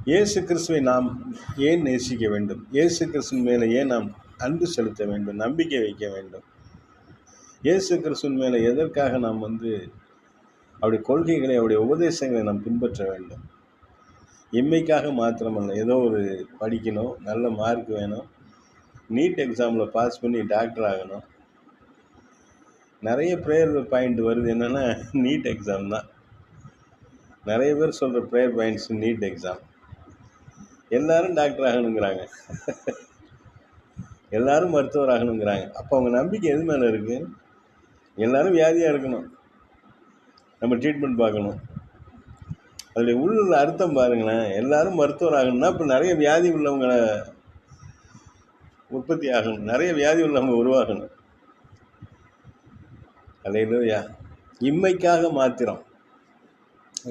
இயேசு கிறிஸ்துவை நாம் ஏன் நேசிக்க வேண்டும்? இயேசு கிறிஸ்துவின் மேலே ஏன் நாம் அன்பு செலுத்த வேண்டும், நம்பிக்கை வைக்க வேண்டும்? இயேசு கிறிஸ்துவின் மேலே எதற்காக நாம் அவருடைய கொள்கைகளை, அவருடைய உபதேசங்களை நாம் பின்பற்ற வேண்டும்? இம்மைக்காக மாத்திரமல்ல, ஏதோ ஒரு படிக்கணும், நல்ல மார்க் வேணும், நீட் எக்ஸாமில் பாஸ் பண்ணி டாக்டர் ஆகணும். நிறைய ப்ரேயர் பாயிண்ட் வருது, என்னென்னா நீட் எக்ஸாம் தான். நிறைய பேர் சொல்கிற ப்ரேயர் பாயிண்ட்ஸ் நீட் எக்ஸாம். எல்லாரும் டாக்டர் ஆகணுங்கிறாங்க, எல்லாரும் மருத்துவர் ஆகணுங்கிறாங்க. அப்போ அவங்க நம்பிக்கை எது மேலே இருக்குது? எல்லாரும் வியாதியாக இருக்கணும், நம்ம ட்ரீட்மெண்ட் பார்க்கணும். அதோடைய உள்ள அர்த்தம் பாருங்களேன். எல்லாரும் மருத்துவர் ஆகணும்னா இப்போ நிறைய வியாதி உள்ளவங்களை உற்பத்தி ஆகணும், நிறைய வியாதி உள்ளவங்க உருவாகணும். அல்லேலூயா. இம்மைக்காக மாத்திரம்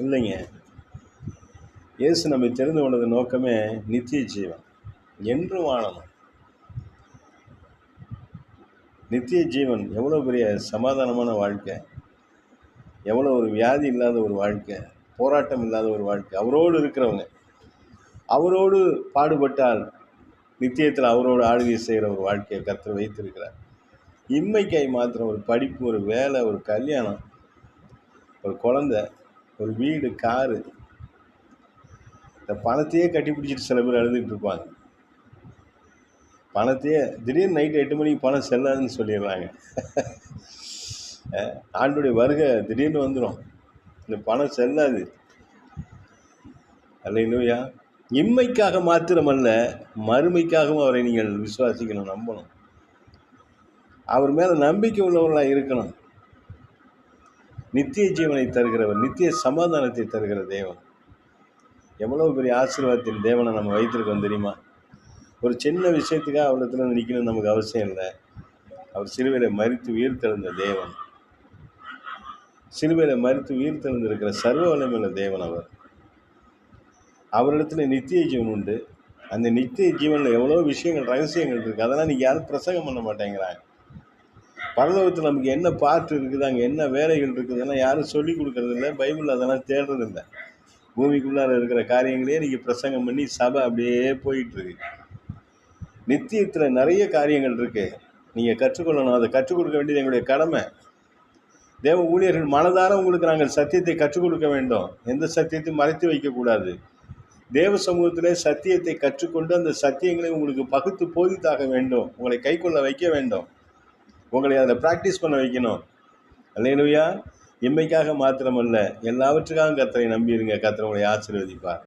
இல்லைங்க. இயேசு நம்மை தெரிந்து கொண்டது நோக்கமே நித்திய ஜீவன், என்றும் வாழணும். நித்திய ஜீவன் எவ்வளோ பெரிய சமாதானமான வாழ்க்கை, எவ்வளோ ஒரு வியாதி இல்லாத ஒரு வாழ்க்கை, போராட்டம் இல்லாத ஒரு வாழ்க்கை. அவரோடு இருக்கிறவங்க, அவரோடு பாடுபட்டால் நித்தியத்தில் அவரோடு ஆளுகை செய்கிற ஒரு வாழ்க்கையை கர்த்தர் வைத்திருக்கிறார். இம்மைக்காய் மாத்திரம் ஒரு படிப்பு, ஒரு வேலை, ஒரு கல்யாணம், ஒரு குழந்தை, ஒரு வீடு, காரு, இந்த பணத்தையே கட்டி பிடிச்சிட்டு சில பேர் அழுதுகிட்டு இருப்பாங்க. பணத்தையே திடீர்னு நைட்டு 8 மணிக்கு பணம் செல்லாதுன்னு சொல்லிடுறாங்க. ஆண்டுடைய வருகை திடீர்னு வந்துடும், இந்த பணம் செல்லாது. அல்லேலூயா. இம்மைக்காக மாத்திரமல்ல, மறுமைக்காகவும் அவரை நீங்கள் விசுவாசிக்கணும், நம்பணும். அவர் மேலே நம்பிக்கை உள்ளவர்களாக இருக்கணும். நித்திய ஜீவனை தருகிறவர், நித்திய சமாதானத்தை தருகிற தேவன். எவ்வளவு பெரிய ஆசீர்வாதத்தின் தேவனை நம்ம வைத்திருக்கோம் தெரியுமா? ஒரு சின்ன விஷயத்துக்காக அவரிடத்துல நிற்கணும்னு நமக்கு அவசியம் இல்லை. அவர் சிலுவையில் மரித்து உயிர்த்தெழுந்த தேவன், சிலுவையில் மரித்து உயிர்த்தெழுந்திருக்கிற சர்வ வல்லமையுள்ள தேவன். அவரிடத்துல நித்திய ஜீவன் உண்டு. அந்த நித்திய ஜீவனில் எவ்வளோ விஷயங்கள், ரகசியங்கள் இருக்குது. அதெல்லாம் இன்றைக்கி யாரும் பிரசங்கம் பண்ண மாட்டேங்கிறாங்க. பரலோகத்தில் நமக்கு என்ன பாட்டு இருக்குது, அங்கே என்ன வேலைகள் இருக்குதுன்னா யாரும் சொல்லி கொடுக்கறதில்ல. பைபிள் அதெல்லாம் தேடுறதில்லை. பூமிக்குள்ளார இருக்கிற காரியங்களே இன்றைக்கி பிரசங்கம் பண்ணி சபை அப்படியே போயிட்டுருக்கு. நித்தியத்தில் நிறைய காரியங்கள் இருக்குது, நீங்கள் கற்றுக்கொள்ளணும். அதை கற்றுக் கொடுக்க வேண்டியது எங்களுடைய கடமை. தேவ ஊழியர்கள் மனதார உங்களுக்கு நாங்கள் சத்தியத்தை கற்றுக் கொடுக்க வேண்டும். எந்த சத்தியத்தையும் மறைத்து வைக்கக்கூடாது. தேவ சமூகத்திலே சத்தியத்தை கற்றுக்கொண்டு அந்த சத்தியங்களை உங்களுக்கு பகுத்து போதித்தாக வேண்டும். உங்களை கை கொள்ள வைக்க வேண்டும், உங்களை அதை ப்ராக்டிஸ் பண்ண வைக்கணும். அல்லேலூயா. இம்மைக்காக மாத்திரமல்ல, எல்லாவற்றுக்காகவும் கர்த்தரை நம்பியிருங்க. கர்த்தர் உங்களை ஆசீர்வதிப்பார்.